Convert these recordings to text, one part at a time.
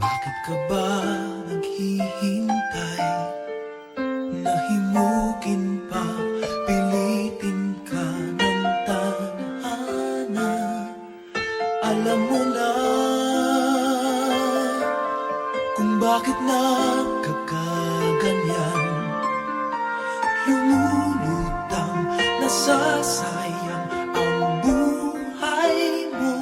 Bakit ka ba naghihintay? Nahimukin pa, pilitin ka ng tadhana. Alam mo na kung bakit nagkakaganyan. Lumulutang, nasasayang ang buhay mo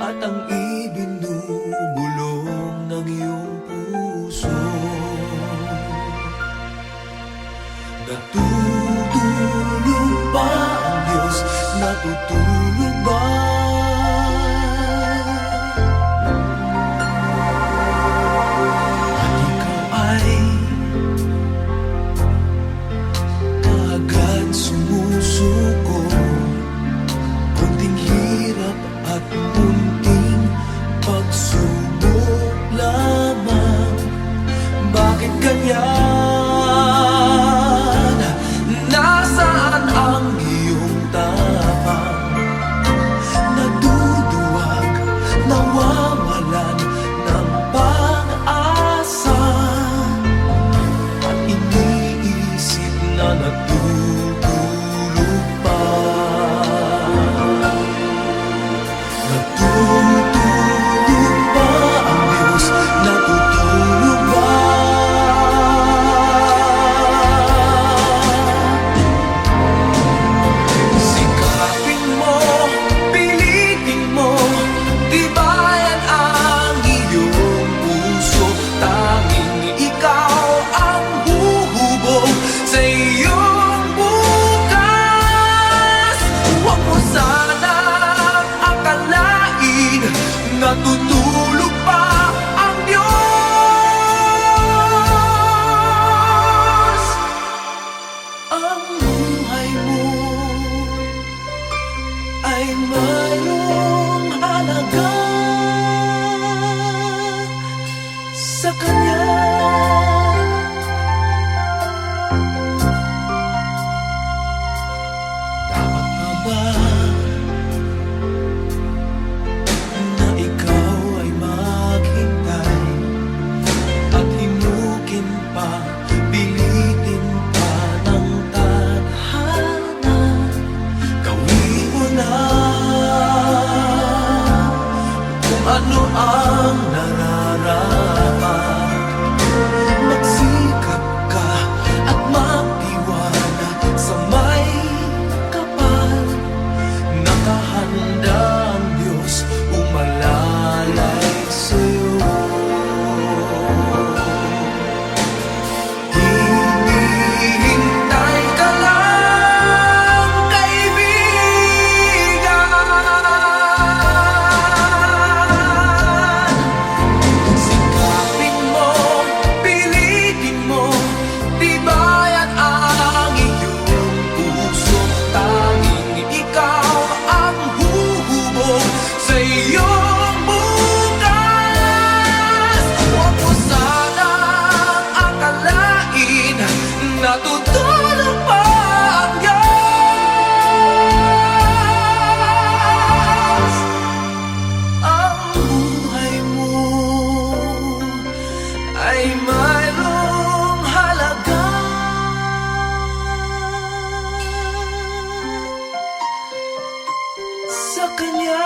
at ang ibinubulong ng iyong puso. Natutulog ba ang Diyos? Natutulog ba? At ikaw ay kaagad sumusuko. Kunting hirap at munting pagsubok lamang. Bakit ganyan? Nasaan ang iyong tapang? Naduduwag, nawawalan ng pag-asa, at iniisip na natutulog pa. Natutulog ba ang Diyos? Natutulog ba? Sikapin mo, pilitin mo, tibayan ang iyong puso. Tanging ikaw ang huhubog sa iyong bukas. Huwag mo sanang akalain natutulog pa ang Diyos. Ang buhay mo ay mayroong halaga sa Kanya. Dapat pa ba na ikaw ay maghintay at himukin pa, pilitin pa ng tadhana? Gawin mo na kung ano ang nararapat. Magsikap ka at magtiwala sa may kapal. Nakahanda ang Diyos umalalay sa'yo. Hinihintay ka lang, kaibigan. Sikapin mo, pilitin mo, tibayan ang iyong puso. Tanging ikaw ang huhubog sa iyong bukas. Huwag mo sanang akalain natutulog pa ang Diyos. Ang buhay mo ay mayroong halaga sa Kanya.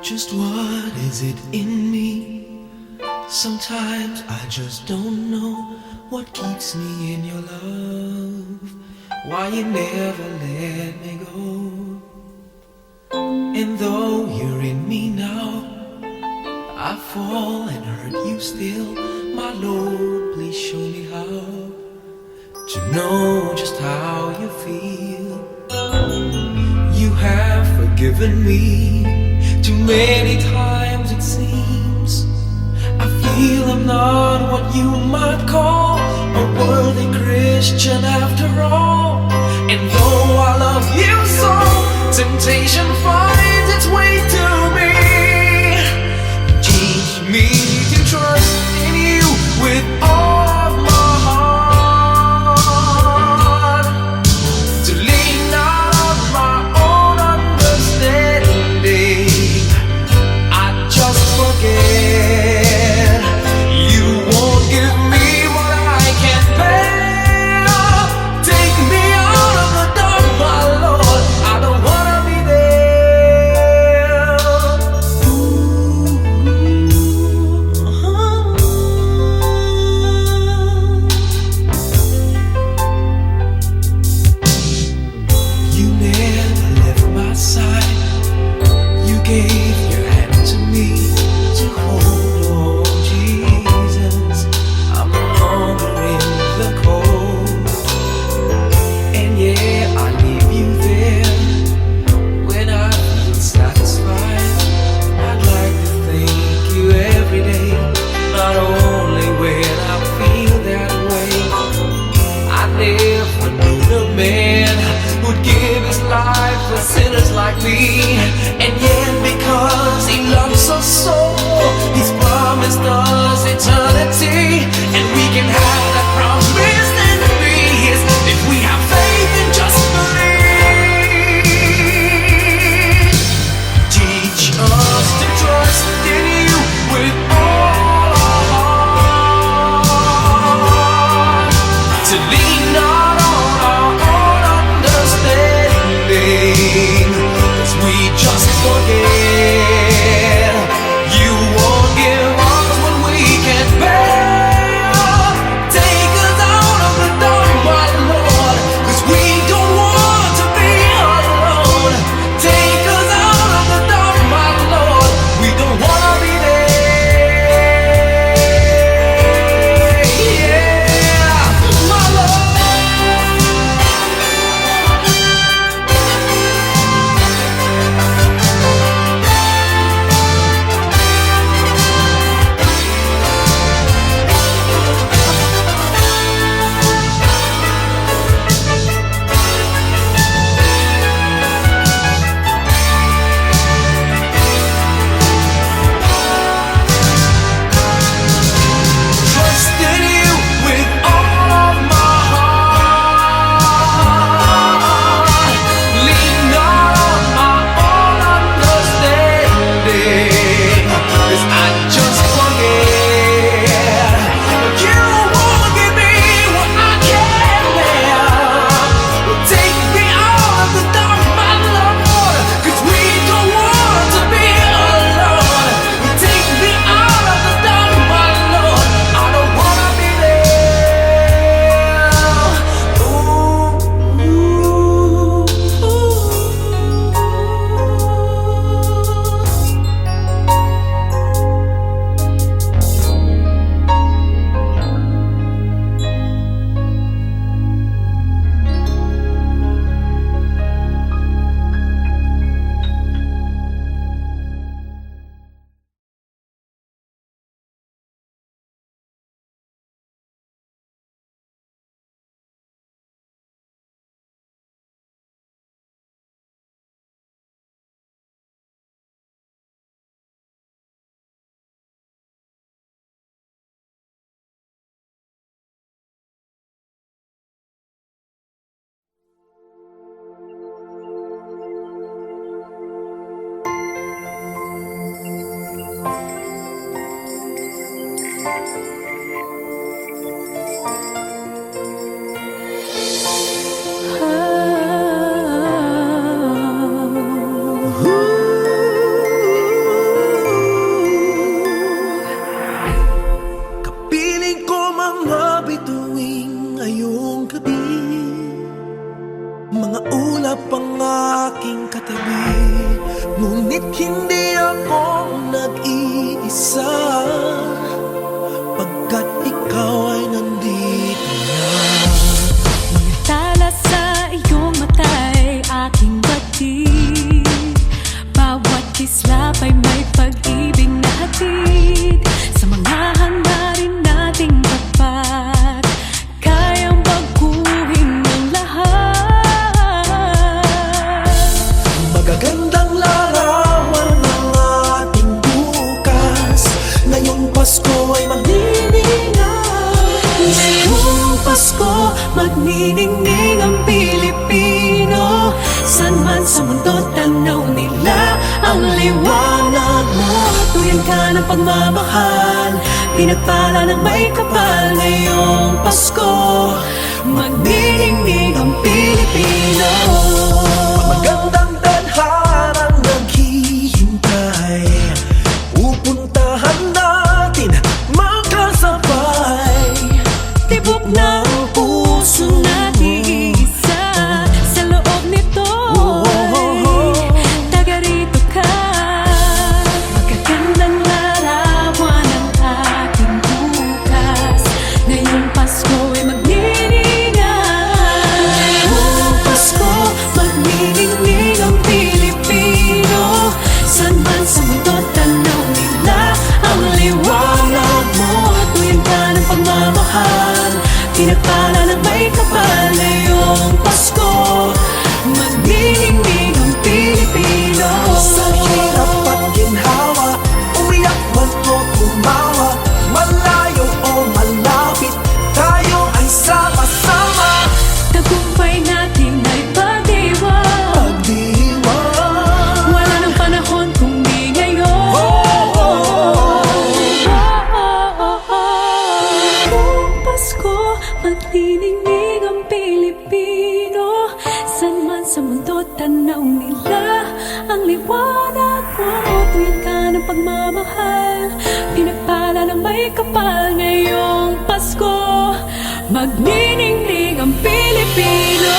Just what is it in me? Sometimes I just don't know what keeps me in your love. Why you never let me go. And though you're in me now, I fall and hurt you still. My Lord, please show me how to know just how you feel. You have forgiven given me. Too many times it seems I feel I'm not what you might call a worthy Christian after all. And though I love you so, temptation finds its way to me. Teach me to trust in you with all of my heart, to lean not on my own understanding. I just forget you won't give me what I can't bear. Take me out of the dark, my Lord. I don't wanna be there. You never left my side. You gave your hand to me to hold. Oh Jesus, I'm no longer in the cold. And yeah, I leave you there when I feel satisfied. I'd like to thank you every day, not only when I feel that way. I never knew the man who'd give his life for sinners like me. And yet because he loves us so, he's promised us eternity. And we can have that promise and be his if we have faith and just believe. Teach us to trust in you with all our heart, to lean not on our own understanding, 'cause we just forget you won't give us what we can't bear. Take us out of the dark, my Lord, 'cause we don't want to be alone. Take us out of the dark, my Lord, we don't wanna be there. Yeah, my Lord. Trust in you with all of my heart. Lean not on my own understanding, 'cause I just forget you won't give me what I can't bear. Take me out of the dark, my Lord, 'cause we don't want to be alone. Take me out of the dark, my Lord, I don't wanna be there. Kapiling ko mga bituing ngayong gabi, mga ulap ang aking katabi, ngunit hindi ako nag-iisa, pagkat ikaw ay nandito na. Tala sa iyong mata'y aking batid, sa mundo, tanaw nila ang liwanag mo. Tuyan ka ng pagmamahal, pinagpala ng may kapal. Ngayong Pasko, magniningning ang Pilipino. Magandang tadharang naghihintay, pupuntahan natin magkasabay. Tibok ng puso natin isa, sa loob nito taga rito ka. Magagandang larawan ang ating bukas. Ngayong Pasko ay magniningay. Ngayong Pasko, magniningning ang Pilipino. San man sa mundo, tanaw nila ang liwanag mo. Tuyan ka ng pagmamahal, pinagpala ng may kapal. Ngayong Pasko, magniningning ang Pilipino. Sa hirap at ginhawa, umiyak man o tumawa, malayo o malapit, tayo ay sama-sama. Tagumpay natin ay pagdiwang, Pagdiwang, wala nang panahon kung di ngayon. Ngayong Pasko, magniningning ang Pilipino. San man sa mundo, tanaw nila ang liwanag mo. Tuyan ka ng pagmamahal, pinagpala ng may kapal. Ngayong Pasko, magniningning ang Pilipino.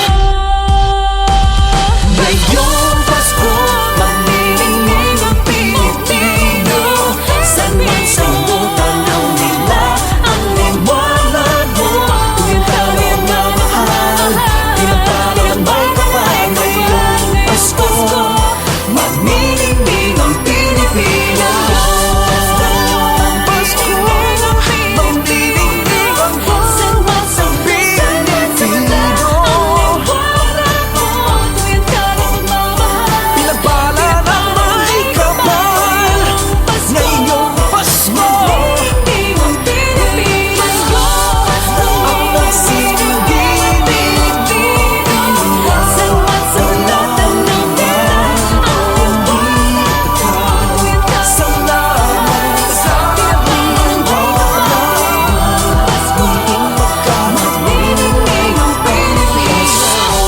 ngayong Pasko, magniningning ang Pilipino. San man sa mundo, tanaw nila ang liwanag mo. Tuyan ka ng pagmamahal, pinagpala ng may kapal. Ngayong Pasko, magniningning ang Pilipino. Pasko, magniningning ang San man sa mundo, tanaw nila ang liwanag mo. Tuyan ka ng pagmamahal, pinagpala ng may kapal. Ngayong Pasko, magniningning ang Pilipino. ang nagsisindinig San man sa mundo, tanaw nila ang liwanag mo. Tuyan ka salamat sa Pasko, magniningning ang Pilipino.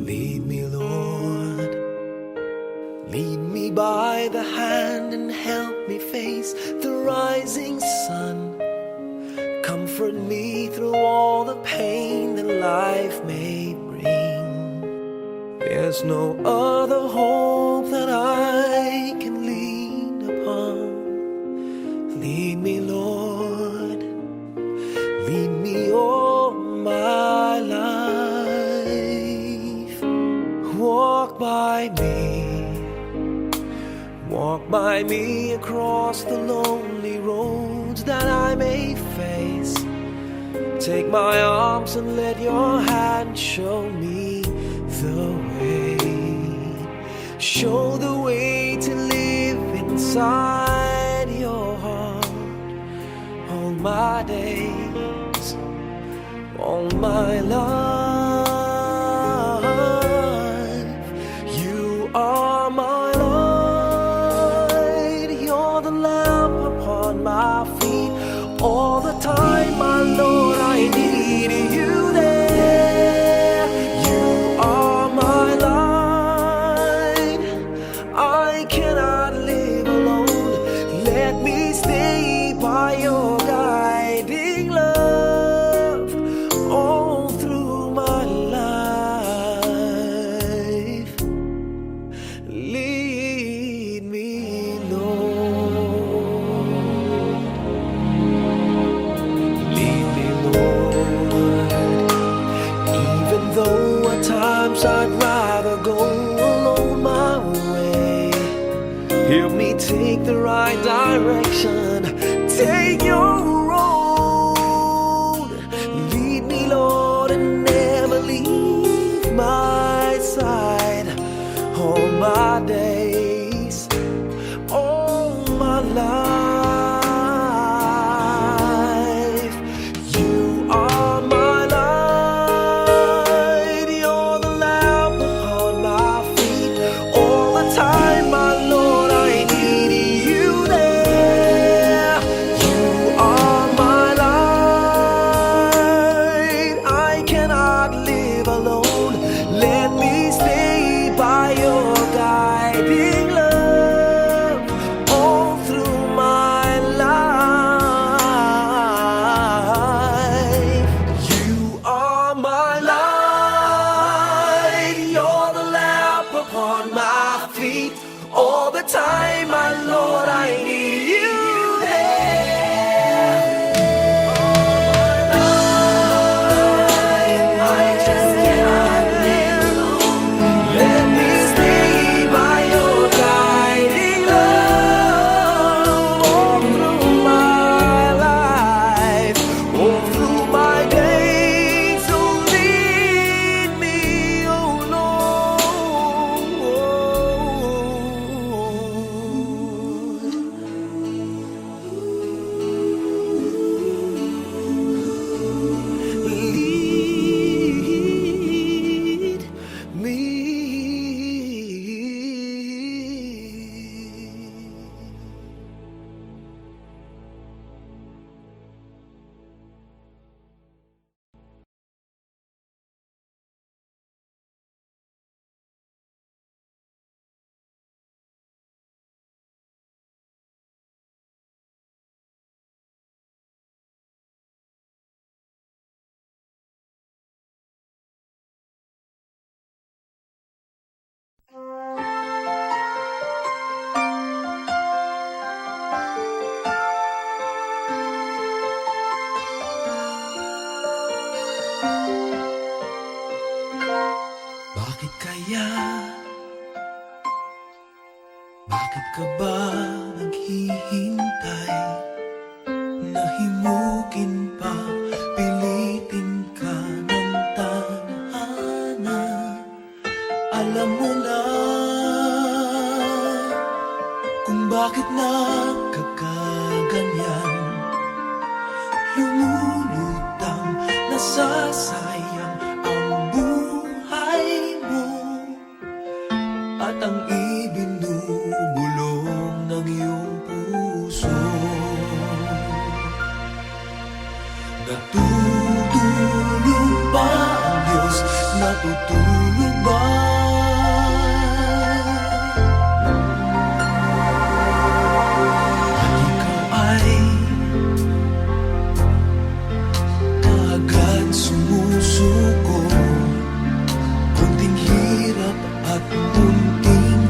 Lead me, Lord. Lead me by the hand and help me face the rising sun. Comfort me through all the pain that life may bring. There's no other hope that I can lean upon. Lead me, Lord. Lead me all my life. Walk by me across the lonely roads that I may face. Take my arms and let your hand show me the way. Show the way to live inside your heart all my days, all my life. You are my love. All the time, my Lord, I need you there. You are my light. I cannot live alone. Let me stay by your guiding love all through my life. Lead me, Lord. Lead me, Lord. Even though at times I'd rather go alone my way, help me take the right direction. Take your road. Lead me, Lord, and never leave my side. All my days, all my life. You are my light. You're the lamp upon my feet. All the time, my Lord, I need you there. You are my light. I cannot live alone. Let me stay by your guiding love all through my life. You are my light. You're the lamp upon my feet. All the time, my Lord, I need you there. I just cannot live alone. Let me stay by your guiding love all through my life, all through my days. So lead me, oh Lord. Lead me. Bakit kaya? Bakit ka ba naghihintay? Nahimukin pa, pilitin ka ng tadhana. Alam mo na kung bakit nagkakaganyan. Lumulutang, nasasayang ang buhay mo at ang ibinubulong ng iyong puso. Natutulog ba ang Diyos? Natutulog ba? At ikaw ay kaagad sumusuko. Kunting hirap at munting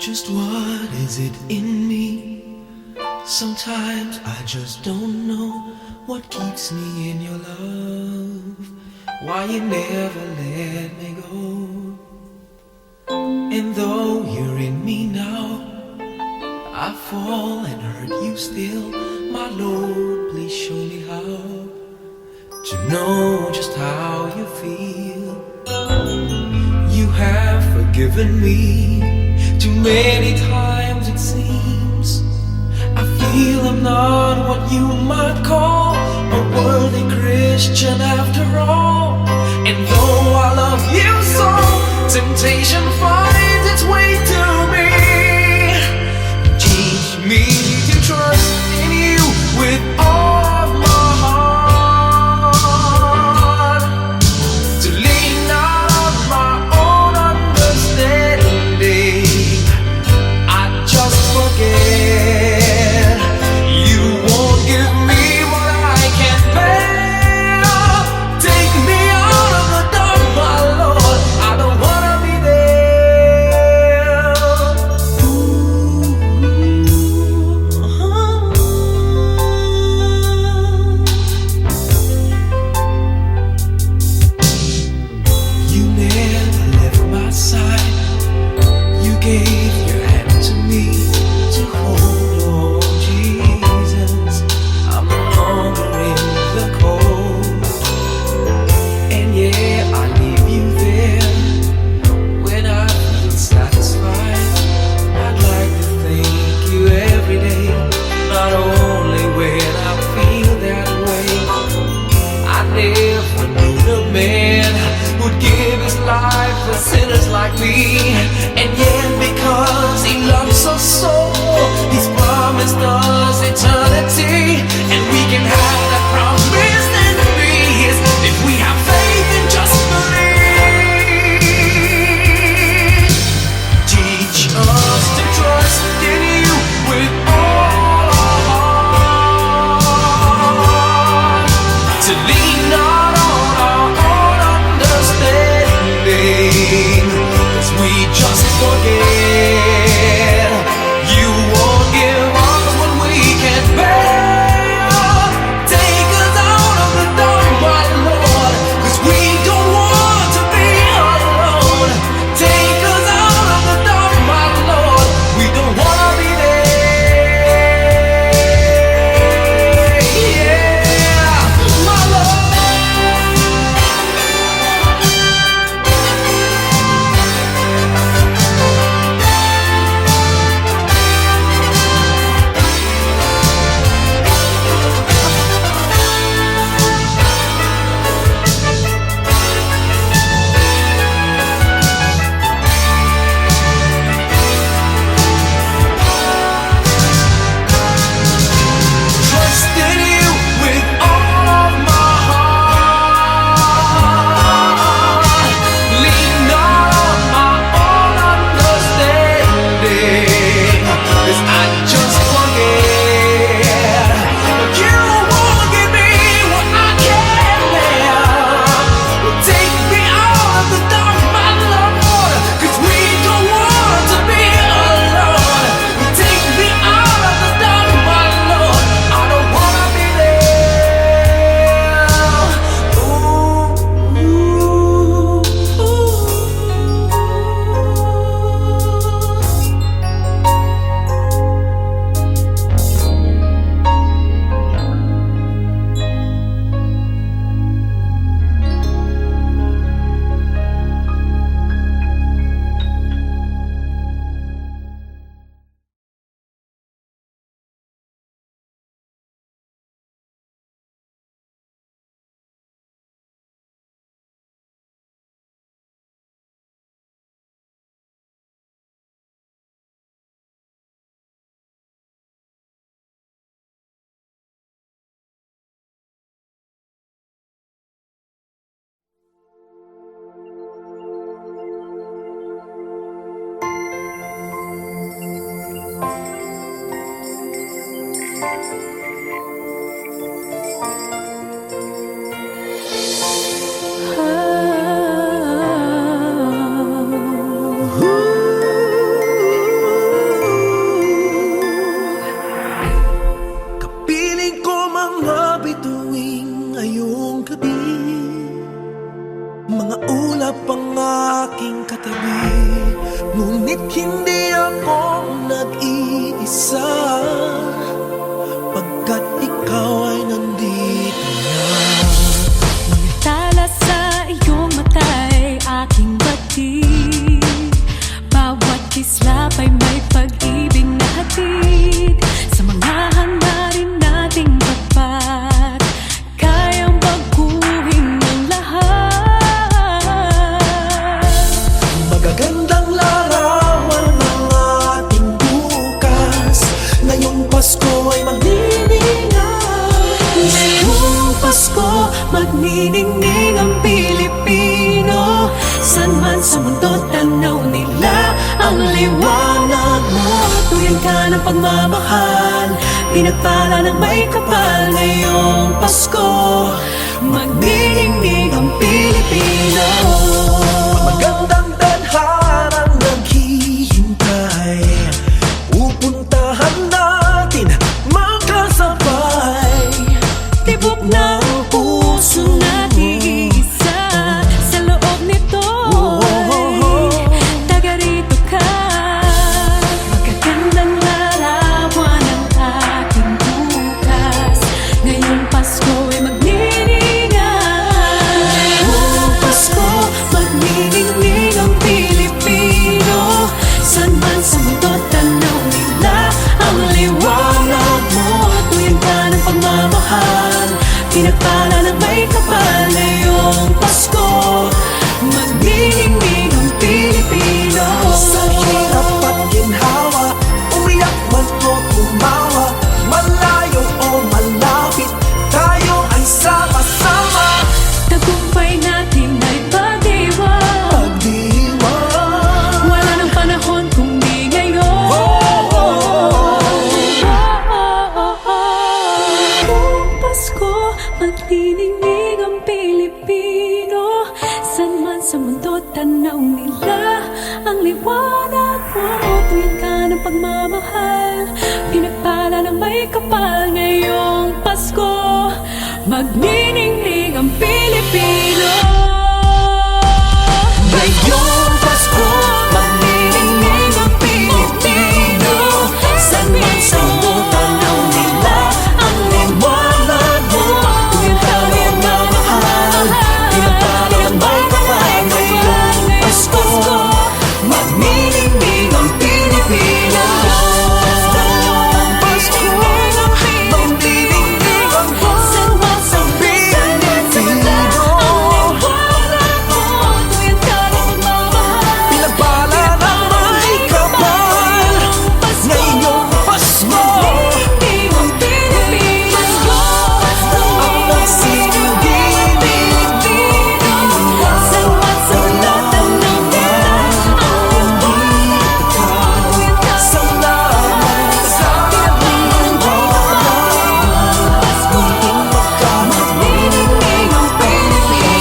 Just what is it in me? Sometimes I just don't know what keeps me in your love. Why you never let me go. And though you're in me now, I fall and hurt you still. My Lord, please show me how to know just how you feel. You have forgiven me too many times it seems. I feel I'm not what you might call a worthy Christian after all. And though I love you so, temptation finds its way to me. Teach me to trust in you with all of my heart, to lean not on my own understanding. I just forget. You won't give me what I can't bear. Take me out of the dark, my Lord. I don't wanna be there. hindi ako nag-iisa, pagkat ikaw ay nandito na. Tala sa iyong mata'y aking batid. Bawat kislap ay may pag-ibig na hatid. Sa mga hangarin nating tapat, kayang baguhin ang lahat. Magagandang larawan ng ating bukas. Ngayong Pasko ay magniningay. Ngayong Pasko, magniningning ang Pilipino. San man sa mundo, tanaw nila ang liwanag mo. Tuyan ka ng pagmamahal, pinagpala ng may kapal. Ngayong Pasko, magniningning ang Pilipino. Magandang tadharang naghihintay, pupuntahan natin magkasabay. Tibok ng puso natin isa, sa loob nito'y taga rito ka. Magagandang larawan ang ating bukas. Ngayong Pasko ay magniningay. Ngayong Pasko, magniningning ang Pilipino. San man sa mundo, tanaw nila ang liwanag mo. Tuyan ka ng pagmamahal, pinagpala ng may kapal. Ngayong Pasko, magniningning ang Pilipino. Sa hirap at ginhawa, umiyak man o tumawa, malayo o malapit, tayo ay sama-sama. Tagumpay natin ay pag-iwan. Pagdiwang, Wala nang panahon kung di ngayon. Ngayong Pasko, magniningning ang Pilipino. San man sa mundo, tanaw nila ang liwanag mo. Tuyan ka ng pagmamahal, pinagpala ng may kapal. Ngayong Pasko, magniningning ang Pilipino. ngayong Pasko, magniningning ang Pilipino. San man sa mundo, tanaw nila ang liwanag mo. Tuyan ka ng pagmamahal, pinagpala ng may kapal. Ngayong Pasko, magniningning ang Pilipino. Ngayong Pasko, magniningning ang pinagpala ng may kapal. Ngayong Pasko, ang nagsisilbing salamat sa ating magniningning ang Pilipino.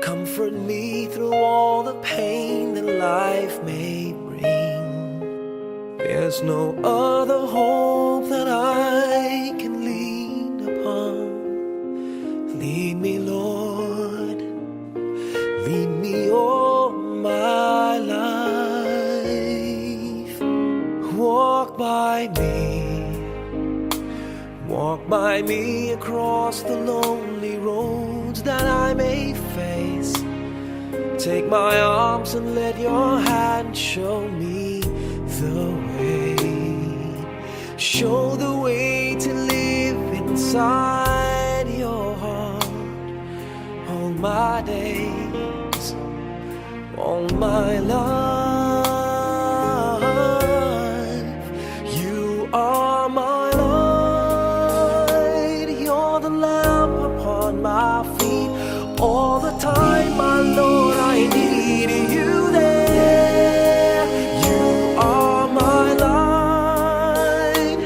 Comfort me through all the pain that life may bring. There's no other hope that I can lean upon. Lead me, Lord, lead me all my life. Walk by me across the lonely roads that I may face. Take my arms and let your hand show me the way. Show the way to live inside your heart all my days, all my life. You are my light, you're the lamp upon my feet. All the time, my Lord, I need you there. You are my light,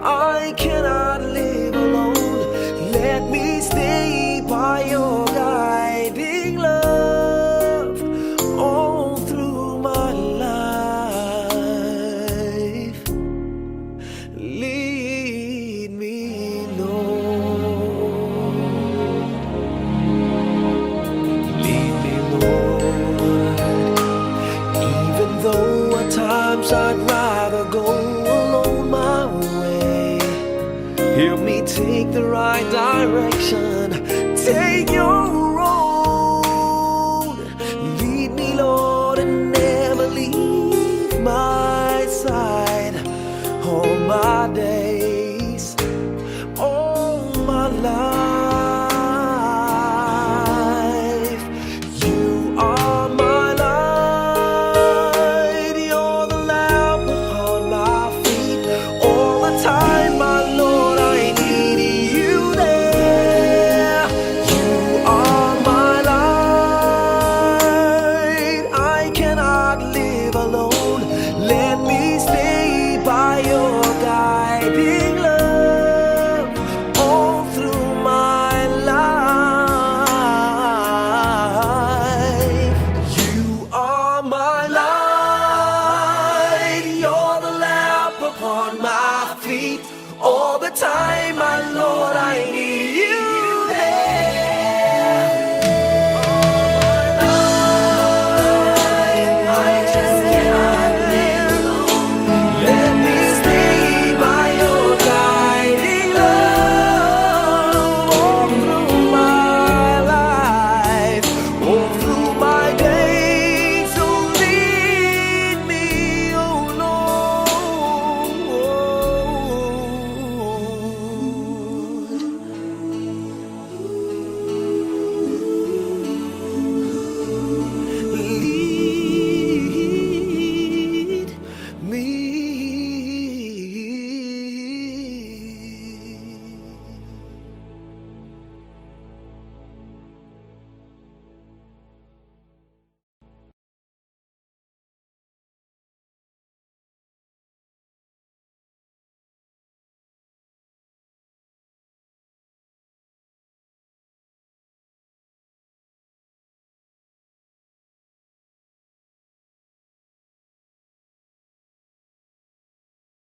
I cannot live alone. Let me stay by your guiding love all through my life. Lead me, Lord. Lead me, Lord. Even though at times I'd rather go alone my way, help me take the right direction. Take your road. Lead me, Lord, and never leave my side. All my days, all my life.